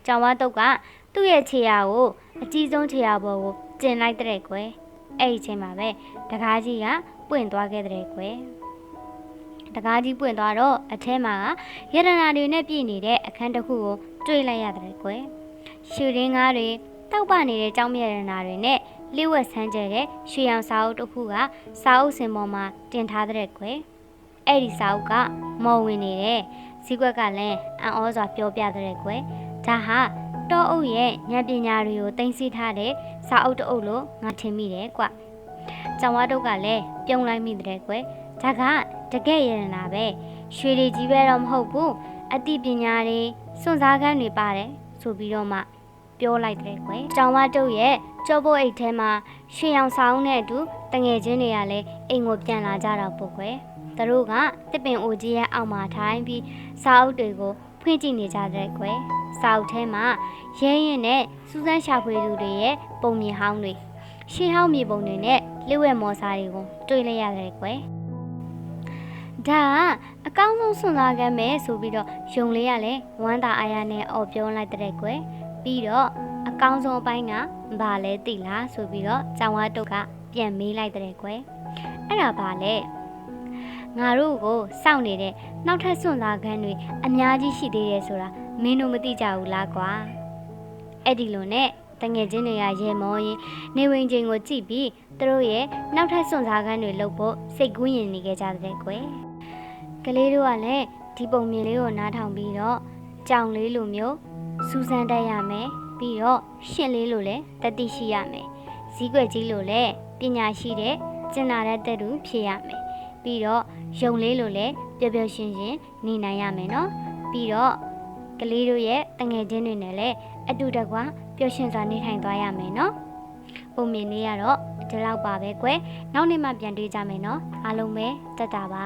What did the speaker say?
ကျောင်းဝါတုတ်ကသူ့ရဲ့ခြေရာကိုအကြီးဆုံးခြေရာပေါ်ကိုကျင်လိုက်တဲ့ကွယ်အဲ့ဒီချိန်မှာပဲတကားကြီးကပွင့်သွားခဲ့တဲ့ကွယ်တကားကြီးပွင့်သွားတော့အထဲမှာရတနာတွေနဲ့ပြည့်နေတဲ့အခန်းတစ်ခုကိုတွေ့လိုက်ရတဲ့ကွယ်ရှူရင်းကားတွေတောက်ပနေတဲ့ကျောင်းမြရတနာတွေနဲ့လျှို့ဝှက်ဆန်းကျဲတဲ့ရွှေရောင်စာအုပ်တစ်ခုကစာအုပ်စင်ပေါ်မှာတင်ထားတဲ့ကွယ်အဲ့ဒီစာအုပ်ကမော်ဝင်နေတဲ့ဇီးကွက်ကလည်းအံ့ဩစွာပြောပြတဲ့ကွယ်ဒါဟာတောအုပ်ရဲ့ဉာဏ်ပညာတွေကိုသိသိထားတဲ့စာအုပ်တအုပ်လို့ငါထင်မိတယ်ကွကျောင်းဝါတို့ကလည်းပြုံးလိုက်မိတဲ့ကွယ်ဒါကတကယ်ရတနာပဲရွှေတွေကြီးပဲတော့မဟုတ်ဘူးအသိပညာတွေစွန့်စားခန်းတွေပါတယ်ဆိုပြီးတော့မှပြောလိုက်တဲ့ကွယ်ကျောင်းဝါတို့ရဲ့ကြောပိုးအိတ်ထဲမှာရွှေရောင်စာအုပ်နဲ့အတူတငယ်ချင်းတွေကလည်းအိမ်ကိုပြန်လာကြတော့ပုတ်ကွယ်သူတို့ကတစ်ပင်အိုကြီးရဲ့အောက်မှာထိုင်ပြီးစာအုပ်တွေကိုဖွင့်ကြည့်နေကြတဲ့ကွယ်စာအုပ်ထဲမှာရဲရင်နဲ့စူးစမ်းရှာဖွေသူတွေရဲ့ပုံမြင်ဟောင်းတွေရှေးဟောင်းမြေပုံတွေနဲ့လျှို့ဝှက်မော်စာတွေကိုတွေ့လိုက်ရတယ်ကွယ်ဒါကအကောင်းဆုံးစွန့်စားကမ်းပဲဆိုပြီးတော့ယုံလေးကလည်းဝမ်းသာအားရနဲ့အော်ပြောလိုက်တဲ့ကွယ်ပြီးတော့အကောင်းဆုံးအပိုင်းကဘာလဲသိလားဆိုပြီးတော့ကျောင်းဝါတုတ်ကပြန်မေးလိုက်တဲ့ကွယ်အဲ့ဒါဘာလဲငါတို့ကိုစောင့်နေတဲ့နောက်ထပ်စွန့်စားခန်းတွေအများကြီးရှိသေးတယ်ဆိုတာမင်းတို့မသိကြဘူးလားကွာအဲ့ဒီလိုနဲ့တငယ်ချင်းတွေကရေမောရင်နေဝင်ချင်းကိုကြည့်ပြီးသူတို့ရဲ့နောက်ထပ်စွန့်စားခန်းတွေလုပ်ဖို့စိတ်ကူးရင်နေကြတဲ့ကွယ်ကလေးတို့ကလည်းဒီပုံမြင်လေးကိုနားထောင်ပြီးတော့ကြောင်လေးလိုမျိုးစူးစမ်းတတ်ရမယ်ပြီးတော့ရှင်လေးလိုလည်းတတိရှိရမယ်ဇီးကွက်ကြီးလိုလည်းပညာရှိတဲ့ကျင်နာတဲ့သူဖြစ်ရမယ်ပြီးတော့ယုံလေးလိုလည်းပျော်ပျော်ရွှင်ရွှင်နေနိုင်ရမယ်နော်ပြီးတော့ကလေးတို့ရဲ့တငယ်ချင်းတွေနဲ့လည်းအတူတကွာပျော်ရွှင်စွာနေထိုင်သွားရမယ်နော်ပုံမြင်လေးကတော့ဒီလောက်ပါပဲကွယ်နောက်နေ့မှပြန်တွေ့ကြမယ်နော်အားလုံးပဲတက်တာပါ